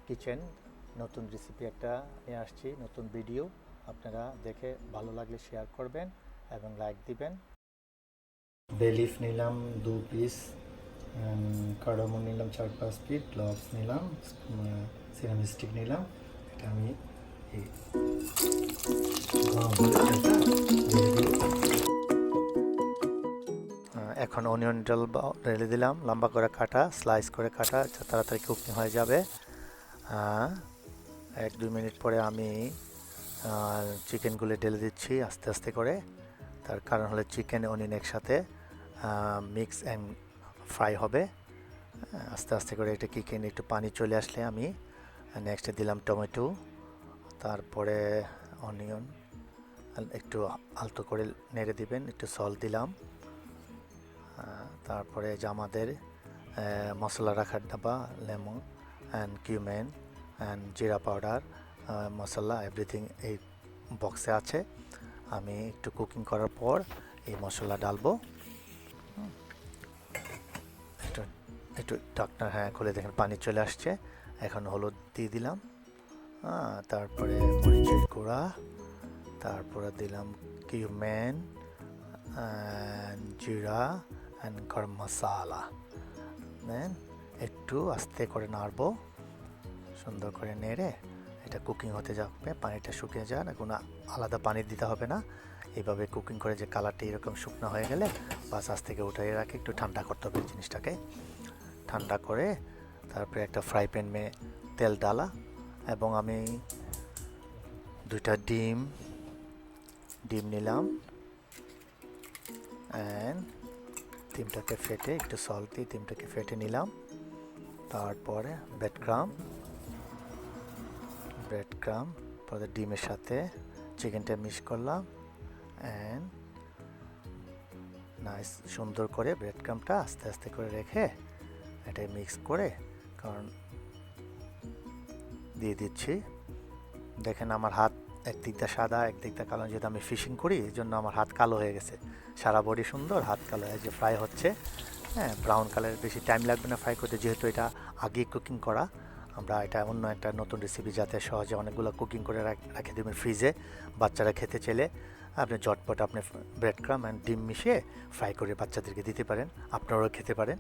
Kitchen নতুন recipe একটা নিয়ে আসছি, নতুন ভিডিও। আপনারা দেখে ভালো লাগলে শেয়ার করবেন এবং লাইক দিবেন। বে লিফ নিলাম 2 পিস, কার্ডামন নিলাম 4-5 পিস, ক্লভস নিলাম, সিনামন স্টিক নিলাম। এটা আমি এই এখন অনিয়ন ঢেলে দিলাম, লম্বা করে কাটা, স্লাইস করে কাটা, তাড়াতাড়ি কুকিং হয়ে যাবে। 1-2 মিনিট পরে আমি চিকেনগুলো ঢেলে দিচ্ছি আস্তে আস্তে করে। তার কারণ হলো চিকেন অনিয়ন একসাথে মিক্স অ্যান্ড ফ্রাই হবে। আস্তে আস্তে করে এটা চিকেন একটু পানি চলে আসলে আমি নেক্সটে দিলাম টমেটো, তারপরে অনিয়ন একটু আলতো করে নেড়ে দিবেন, একটু সল্ট দিলাম। তারপরে যে আমাদের মশলা রাখার ডাবা, লেমন অ্যান্ড কিউমেন অ্যান্ড জিরা পাউডার, মশলা এভরিথিং এই বক্সে আছে। আমি একটু কুকিং করার পর এই মশলা ডালবো। একটু একটু ঢাকনা খুলে দেখেন পানি চলে আসছে। এখন হলুদ দিয়ে দিলাম, তারপরে মরিচের গুঁড়া, তারপরে দিলাম কিউমেন অ্যান্ড জিরা অ্যান্ড গরম মশলা। দেন একটু আস্তে করে নাড়বো, সুন্দর করে নেড়ে এটা কুকিং হতে যাবে। পানিটা শুকিয়ে যায় না, কোনো আলাদা পানি দিতে হবে না। এইভাবে কুকিং করে যে কালারটা এরকম শুকনো হয়ে গেলে বাস আজ থেকে উঠাই রাখে, একটু ঠান্ডা করতে হবে জিনিসটাকে। ঠান্ডা করে তারপরে একটা ফ্রাই প্যান মে তেল ডালা, এবং আমি 2টা ডিম নিলাম অ্যান্ড ডিমটাকে ফেটে একটু সল্ট দিয়ে ডিমটাকে ফেটে নিলাম। তারপরে ব্রেড ক্রাম পরে ডিমের সাথে চিকেনটা মিক্স করলাম অ্যান্ড নাইস সুন্দর করে ব্রেড ক্রামটা আস্তে আস্তে করে রেখে এটা মিক্স করে কারণ দিয়ে দিচ্ছি। দেখেন আমার হাত একদিকটা সাদা একদিকটা কালো, যেহেতু আমি ফিশিং করি এই জন্য আমার হাত কালো হয়ে গেছে। সারা বডি সুন্দর, হাত কালো। এই যে ফ্রাই হচ্ছে, ব্রাউন কালার, বেশি টাইম লাগবে না ফ্রাই করতে, যেহেতু এটা আগে কুকিং করা। আমরা এটা অন্য একটা নতুন রেসিপি, যাতে সহজে অনেকগুলো কুকিং করে রেখে দেবেন ফ্রিজে। বাচ্চারা খেতে চাইলে আপনি ঝটপট আপনি ব্রেড ক্রাম অ্যান্ড ডিম মিশিয়ে ফ্রাই করে বাচ্চাদেরকে দিতে পারেন, আপনারাও খেতে পারেন।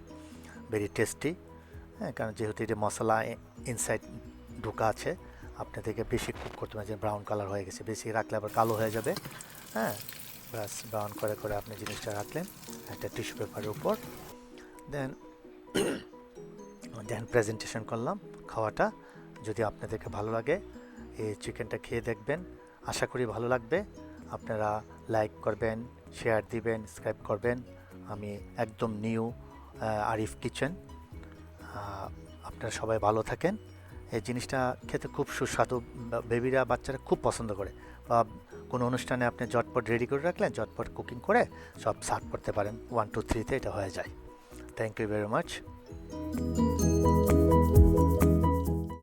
ভেরি টেস্টি, কারণ যেহেতু এটা মশলা ইনসাইড ঢোকা আছে, আপনাদেরকে বেশি কুক করতে পারেন। যে ব্রাউন কালার হয়ে গেছে, বেশি রাখলে আবার কালো হয়ে যাবে। ব্যাস ব্রাউন করে আপনি জিনিসটা রাখলেন একটা টিস্যু পেপারের উপর। দেন প্রেজেন্টেশন করলাম খাওয়াটা। যদি আপনাদেরকে ভালো লাগে এই চিকেনটা খেয়ে দেখবেন, আশা করি ভালো লাগবে। আপনারা লাইক করবেন, শেয়ার দিবেন, সাবস্ক্রাইব করবেন। আমি একদম নিউ আরিফ কিচেন। আপনারা সবাই ভালো থাকেন। এই জিনিসটা খেতে খুব সুস্বাদু, বেবিরা বাচ্চারা খুব পছন্দ করে। বা কোনো অনুষ্ঠানে আপনি ঝটপট রেডি করে রাখলেন, ঝটপট কুকিং করে সব সার্ভ করতে পারেন। 1 2 3-তে এটা হয়ে যায়। Thank you very much.